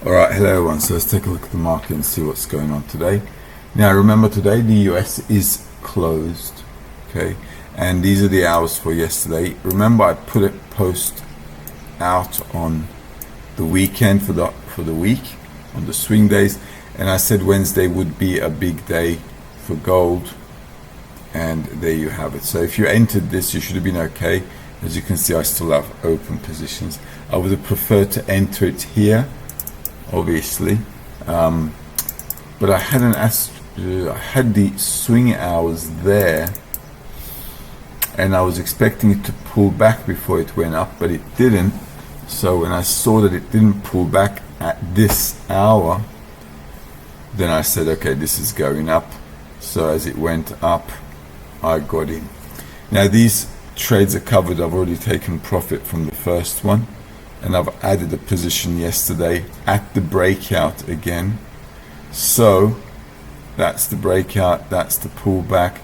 All right, hello everyone. So let's take a look at the market and see what's going on today. Now remember, today the US is closed, okay, and these are the hours for yesterday. Remember, I put a post out on the weekend for the week on the swing days, and I said Wednesday would be a big day for gold, and there you have it. So if you entered this, you should have been okay. As you can see, I still have open positions. I would have preferred to enter it here, obviously, but I had I had the swing hours there, and I was expecting it to pull back before it went up, but it didn't. So when I saw that it didn't pull back at this hour, then I said, okay, this is going up. So as it went up, I got in. Now these trades are covered. I've already taken profit from the first one, and I've added a position yesterday at the breakout again. So that's the breakout, that's the pullback,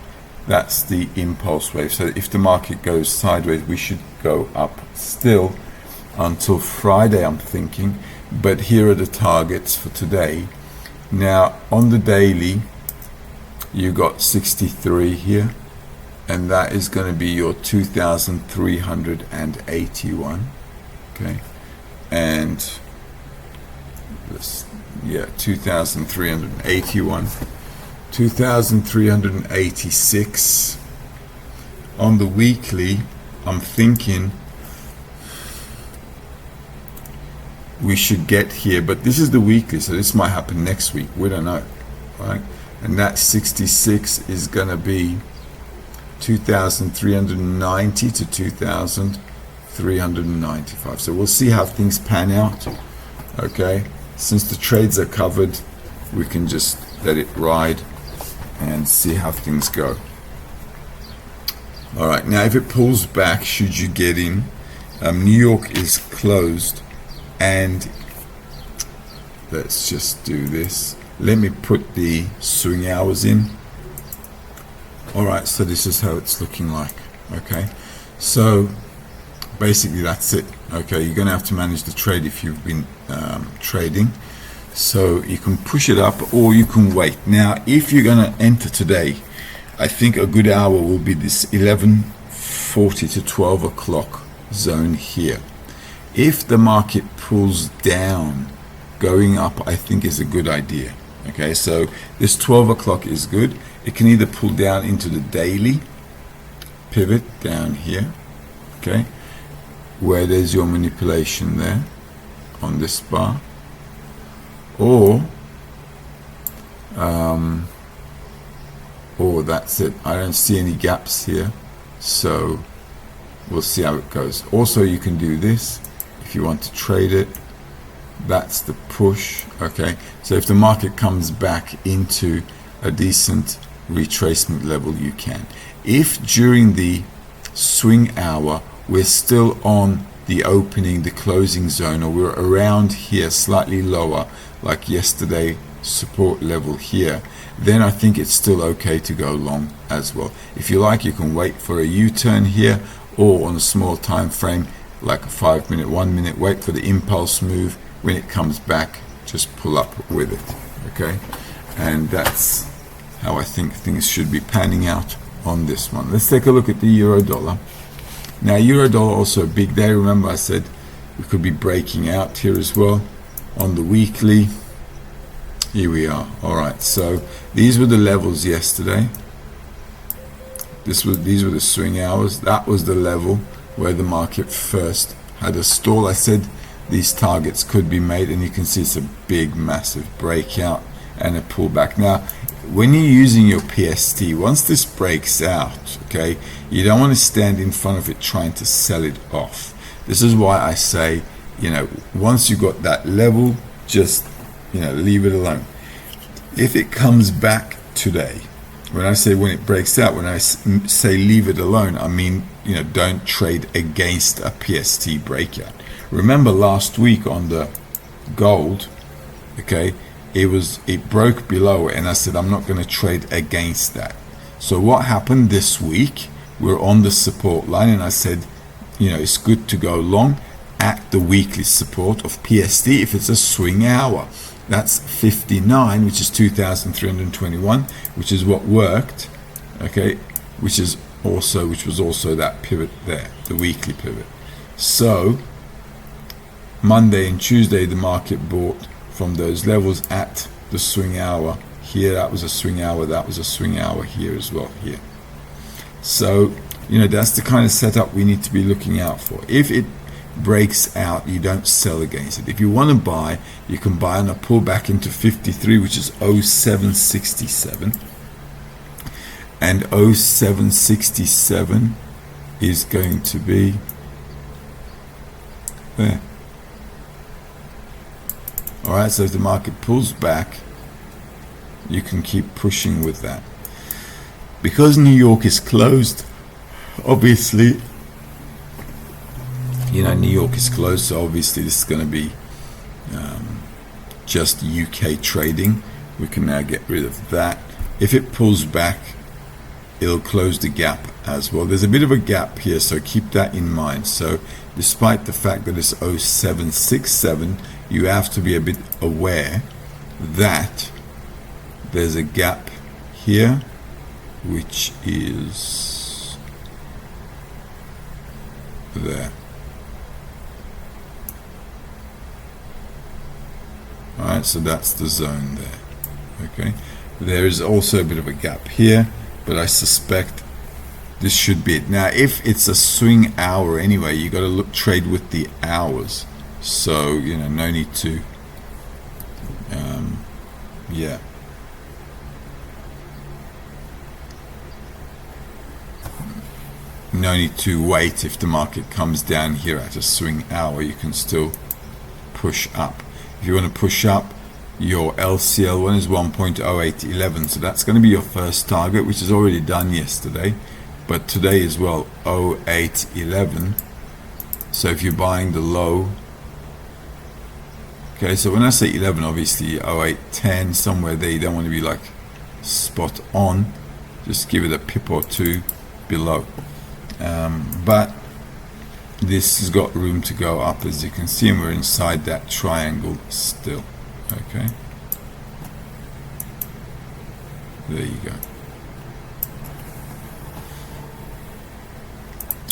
that's the impulse wave. So if the market goes sideways, we should go up still until Friday, I'm thinking. But here are the targets for today. Now on the daily, you got 63 here, and that is going to be your 2,381. Okay, and this, 2,381, 2,386 on the weekly. I'm thinking we should get here, but this is the weekly, so this might happen next week. We don't know, right? And that 66 is going to be 2,390 to 2,395. So we'll see how things pan out. Okay, since the trades are covered, we can just let it ride and see how things go. All right, now if it pulls back, should you get in? New York is closed, and let's just do this. Let me put the swing hours in. All right, so this is how it's looking like. Okay, so basically that's it. Okay, you're going to have to manage the trade if you've been trading. So you can push it up or you can wait. Now if you're going to enter today, I think a good hour will be this 11:40 to 12 o'clock zone here. If the market pulls down, going up I think is a good idea. Okay, so this 12 o'clock is good. It can either pull down into the daily, pivot down here, okay, where there's your manipulation there on this bar, or that's it. I don't see any gaps here, so we'll see how it goes. Also, you can do this if you want to trade it. That's the push. Okay, so if the market comes back into a decent retracement level, you can. If during the swing hour we're still on the opening, the closing zone, or we're around here slightly lower, like yesterday support level here, then I think it's still okay to go long as well. If you like, you can wait for a U-turn here, or on a small time frame like a 5 minute, 1 minute, wait for the impulse move. When it comes back, just pull up with it. Okay, and that's how I think things should be panning out on this one. Let's take a look at the euro dollar. Now euro dollar also a big day. Remember I said we could be breaking out here as well on the weekly. Here we are. All right, so these were the levels yesterday. These were the swing hours. That was the level where the market first had a stall. I said these targets could be made, and you can see it's a big massive breakout and a pullback. Now when you're using your PST, once this breaks out, okay, you don't want to stand in front of it trying to sell it off. This is why I say, once you got that level, just leave it alone. If it comes back today, when I say when it breaks out, when I say leave it alone, I mean don't trade against a PST breakout. Remember last week on the gold, okay, it broke below, and I said I'm not going to trade against that. So what happened this week? We're on the support line, and I said it's good to go long. at the weekly support of PST if it's a swing hour. That's 59, which is 2,321, which is what worked, okay, which was also that pivot there, the weekly pivot. So Monday and Tuesday the market bought from those levels at the swing hour here. That was a swing hour, that was a swing hour here as well here. So that's the kind of setup we need to be looking out for. If it breaks out, you don't sell against it. If you want to buy, you can buy on a pullback into 53, which is 0767, and 0767 is going to be there. Alright, so if the market pulls back, you can keep pushing with that. Because New York is closed, obviously, New York is closed, so obviously this is going to be just UK trading. We can now get rid of that. If it pulls back, it'll close the gap as well. There's a bit of a gap here, so keep that in mind. So despite the fact that it's 0767, you have to be a bit aware that there's a gap here, which is there. Alright, so that's the zone there. Okay, there is also a bit of a gap here, but I suspect this should be it. Now if it's a swing hour anyway, you got to trade with the hours, so no need to no need to wait. If the market comes down here at a swing hour, you can still push up. If you want to push up, your LCL one is 1.0811, so that's going to be your first target, which is already done yesterday, but today as well, 0811. So if you're buying the low, okay, so when I say 11, obviously 0810, somewhere there, you don't want to be like spot on, just give it a pip or two below. But this has got room to go up, as you can see, and we're inside that triangle still. Okay, there you go.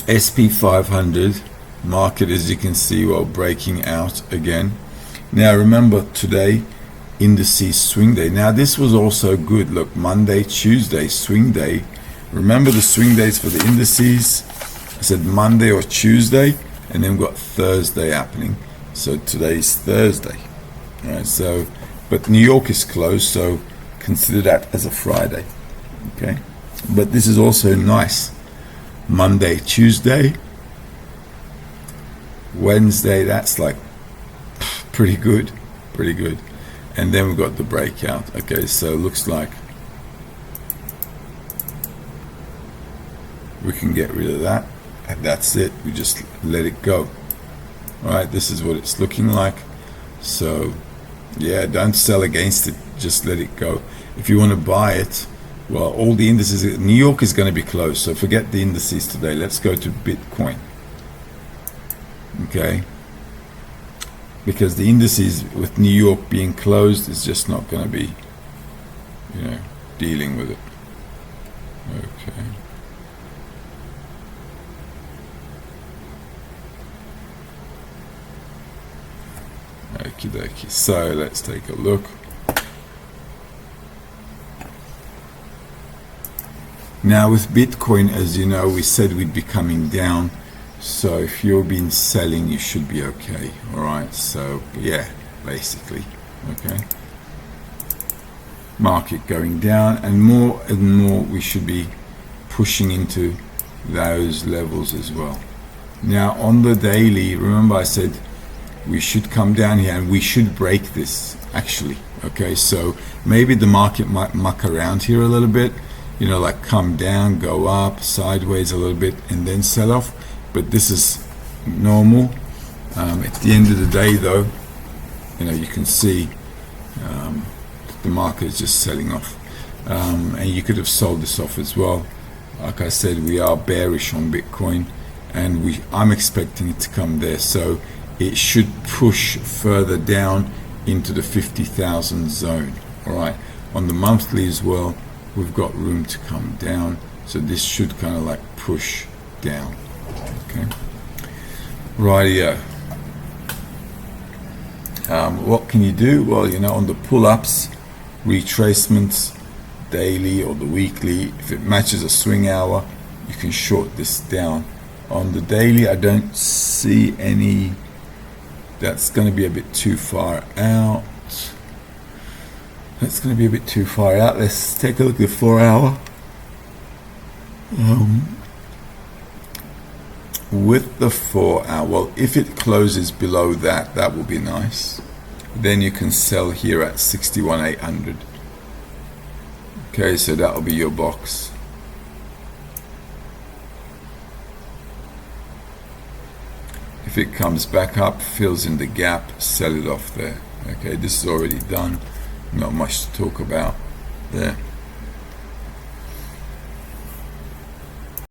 SP 500 market, as you can see, breaking out again. Now remember, today indices swing day. Now this was also good. Look, Monday, Tuesday swing day. Remember the swing days for the indices? I said Monday or Tuesday, and then we've got Thursday happening. So today's Thursday. All right, so, but New York is closed, so consider that as a Friday. Okay, but this is also nice. Monday, Tuesday, Wednesday, that's like pretty good. And then we've got the breakout. Okay, so looks like we can get rid of that, and that's it. We just let it go. All right, this is what it's looking like. So yeah, don't sell against it, just let it go. If you want to buy it, well, all the indices, New York is going to be closed, so forget the indices today. Let's go to Bitcoin. Okay, because the indices with New York being closed is just not going to be dealing with it. Okay, okie dokie. So let's take a look. Now with Bitcoin, as you know, we said we'd be coming down. So if you've been selling, you should be okay. All right. So yeah, basically, okay. Market going down, and more we should be pushing into those levels as well. Now on the daily, remember I said we should come down here and we should break this actually. Okay, so maybe the market might muck around here a little bit, like come down, go up, sideways a little bit, and then sell off. But this is normal. At the end of the day though, you can see the market is just selling off, and you could have sold this off as well. Like I said, we are bearish on Bitcoin, and I'm expecting it to come there. So it should push further down into the 50,000 zone. All right, on the monthly as well, we've got room to come down, so this should kind of like push down. Okay, rightio. What can you do? Well, you know, on the pull-ups, retracements, daily or the weekly, if it matches a swing hour, you can short this down. On the daily, I don't see any. That's going to be a bit too far out. That's going to be a bit too far out. Let's take a look at the 4 hour. With the 4 hour, well, if it closes below that, that will be nice. Then you can sell here at 61,800. Okay, so that will be your box. If it comes back up, fills in the gap, sell it off there. Okay, this is already done. Not much to talk about there.